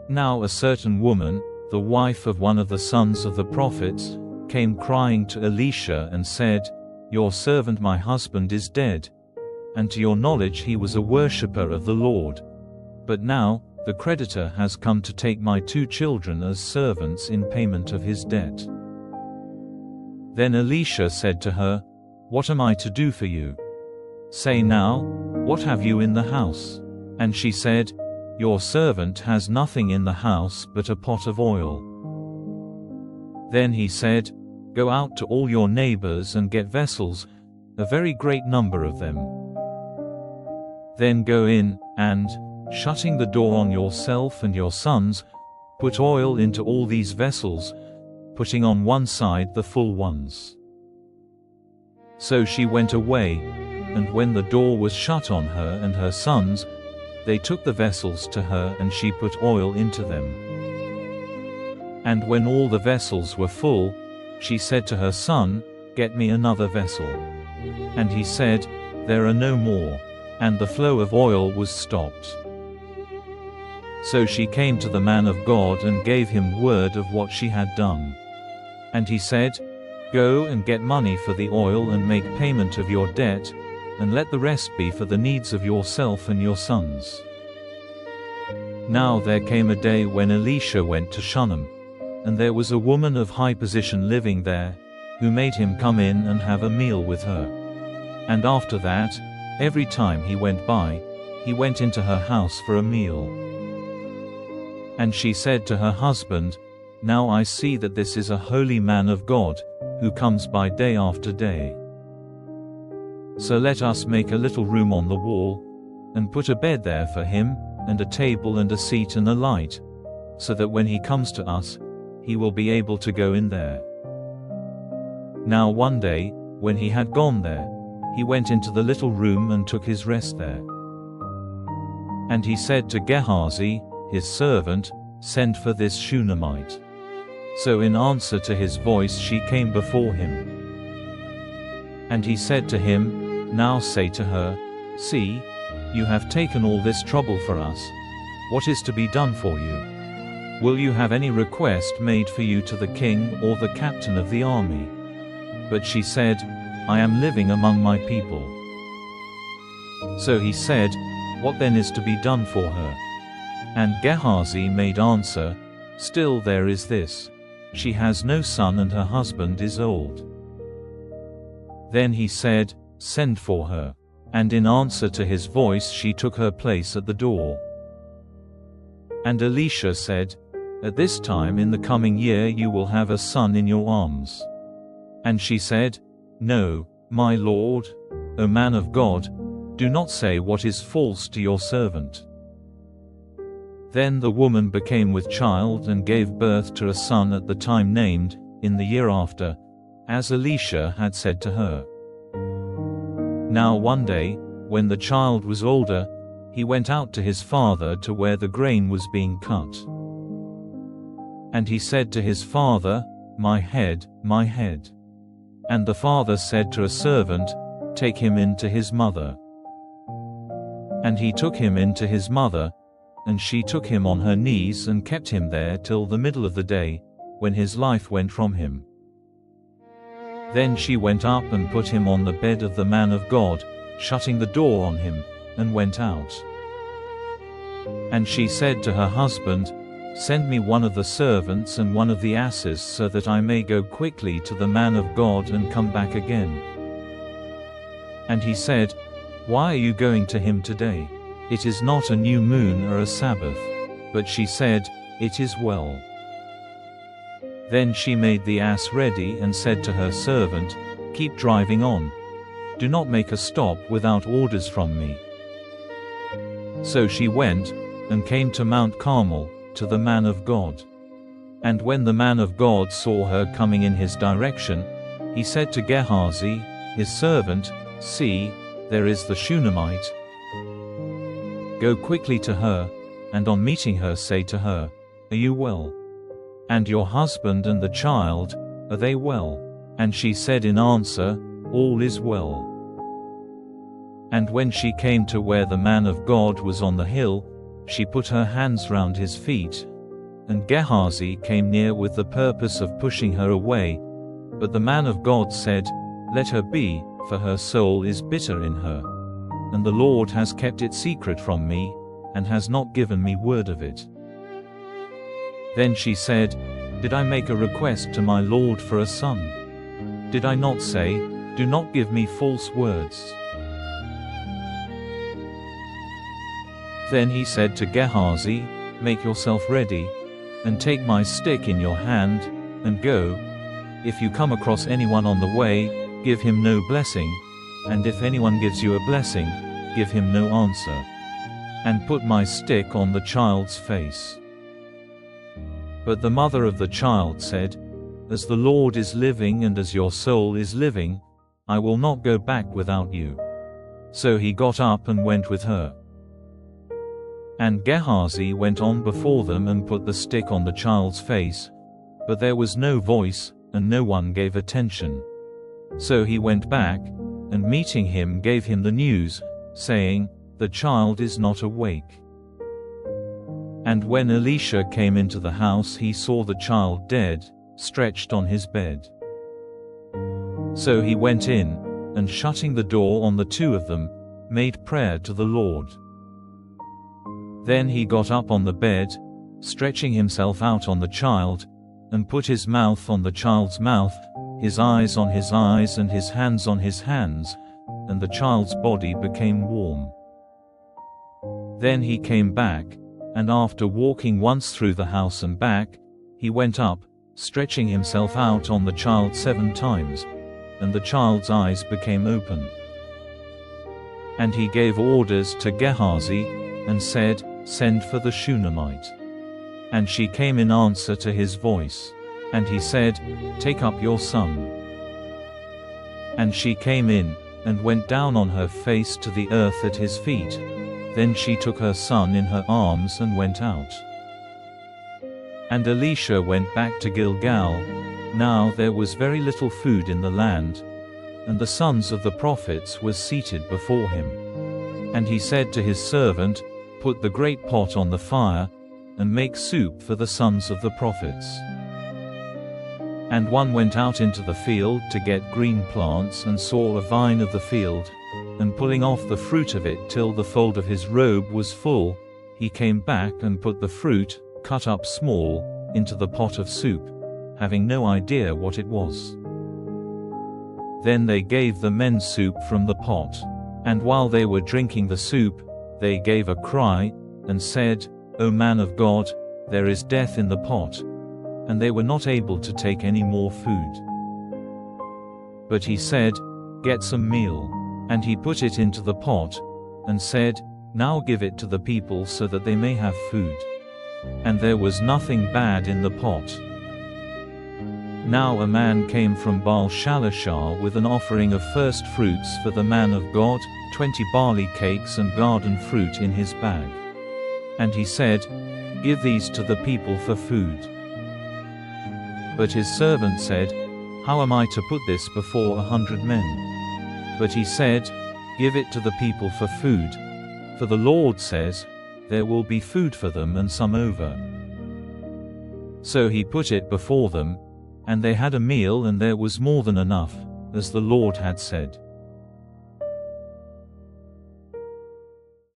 Now a certain woman, the wife of one of the sons of the prophets, came crying to Elisha and said, "Your servant my husband is dead, and to your knowledge he was a worshipper of the Lord. But now, the creditor has come to take my 2 children as servants in payment of his debt." Then Elisha said to her, "What am I to do for you? Say now, what have you in the house?" And she said, "Your servant has nothing in the house but a pot of oil." Then he said, "Go out to all your neighbors and get vessels, a very great number of them. Then go in, and, shutting the door on yourself and your sons, put oil into all these vessels, putting on one side the full ones." So she went away, and when the door was shut on her and her sons, they took the vessels to her and she put oil into them. And when all the vessels were full, she said to her son, "Get me another vessel." And he said, "There are no more." And the flow of oil was stopped. So she came to the man of God and gave him word of what she had done. And he said, "Go and get money for the oil and make payment of your debt, and let the rest be for the needs of yourself and your sons." Now there came a day when Elisha went to Shunammite, and there was a woman of high position living there, who made him come in and have a meal with her. And after that, every time he went by, he went into her house for a meal. And she said to her husband, "Now I see that this is a holy man of God, who comes by day after day. So let us make a little room on the wall, and put a bed there for him, and a table and a seat and a light, so that when he comes to us, he will be able to go in there." Now one day, when he had gone there, he went into the little room and took his rest there. And he said to Gehazi, his servant, "Send for this Shunammite." So in answer to his voice she came before him. And he said to him, "Now say to her, See, you have taken all this trouble for us. What is to be done for you? Will you have any request made for you to the king or the captain of the army?" But she said, "I am living among my people." So he said, "What then is to be done for her?" And Gehazi made answer, "Still there is this. She has no son and her husband is old." Then he said, "Send for her." And in answer to his voice she took her place at the door. And Elisha said, "At this time in the coming year you will have a son in your arms." And she said, "No, my lord, O man of God, do not say what is false to your servant." Then the woman became with child and gave birth to a son at the time named, in the year after, as Elisha had said to her. Now one day, when the child was older, he went out to his father to where the grain was being cut. And he said to his father, "My head, my head." And the father said to a servant, "Take him in to his mother." And he took him in to his mother, and she took him on her knees and kept him there till the middle of the day, when his life went from him. Then she went up and put him on the bed of the man of God, shutting the door on him, and went out. And she said to her husband, "Send me one of the servants and one of the asses so that I may go quickly to the man of God and come back again." And he said, "Why are you going to him today? It is not a new moon or a Sabbath." But she said, "It is well." Then she made the ass ready and said to her servant, "Keep driving on. Do not make a stop without orders from me." So she went, and came to Mount Carmel, to the man of God. And when the man of God saw her coming in his direction, he said to Gehazi, his servant, "See, there is the Shunammite. Go quickly to her, and on meeting her say to her, 'Are you well? And your husband and the child, are they well?' And she said in answer, 'All is well.' And when she came to where the man of God was on the hill, she put her hands round his feet, and Gehazi came near with the purpose of pushing her away. But the man of God said, "Let her be, for her soul is bitter in her. And the Lord has kept it secret from me, and has not given me word of it." Then she said, "Did I make a request to my Lord for a son? Did I not say, 'Do not give me false words'?" Then he said to Gehazi, "Make yourself ready, and take my stick in your hand, and go. If you come across anyone on the way, give him no blessing, and if anyone gives you a blessing, give him no answer. And put my stick on the child's face." But the mother of the child said, "As the Lord is living and as your soul is living, I will not go back without you." So he got up and went with her. And Gehazi went on before them and put the stick on the child's face, but there was no voice, and no one gave attention. So he went back, and meeting him gave him the news, saying, "The child is not awake." And when Elisha came into the house, he saw the child dead, stretched on his bed. So he went in, and shutting the door on the two of them, made prayer to the Lord. Then he got up on the bed, stretching himself out on the child, and put his mouth on the child's mouth, his eyes on his eyes and his hands on his hands, and the child's body became warm. Then he came back, and after walking once through the house and back, he went up, stretching himself out on the child 7 times, and the child's eyes became open. And he gave orders to Gehazi, and said, "Send for the Shunammite." And she came in answer to his voice. And he said, "Take up your son." And she came in, and went down on her face to the earth at his feet. Then she took her son in her arms and went out. And Elisha went back to Gilgal. Now there was very little food in the land, and the sons of the prophets were seated before him. And he said to his servant, "Put the great pot on the fire, and make soup for the sons of the prophets." And one went out into the field to get green plants, and saw a vine of the field, and pulling off the fruit of it till the fold of his robe was full, he came back and put the fruit, cut up small, into the pot of soup, having no idea what it was. Then they gave the men soup from the pot. And while they were drinking the soup, they gave a cry, and said, "O man of God, there is death in the pot." And they were not able to take any more food. But he said, "Get some meal." And he put it into the pot, and said, "Now give it to the people so that they may have food." And there was nothing bad in the pot. Now a man came from Baal-Shalishah with an offering of first fruits for the man of God, 20 barley cakes and garden fruit in his bag. And he said, "Give these to the people for food." But his servant said, "How am I to put this before 100 men? But he said, "Give it to the people for food. For the Lord says, there will be food for them and some over." So he put it before them, and they had a meal, and there was more than enough, as the Lord had said.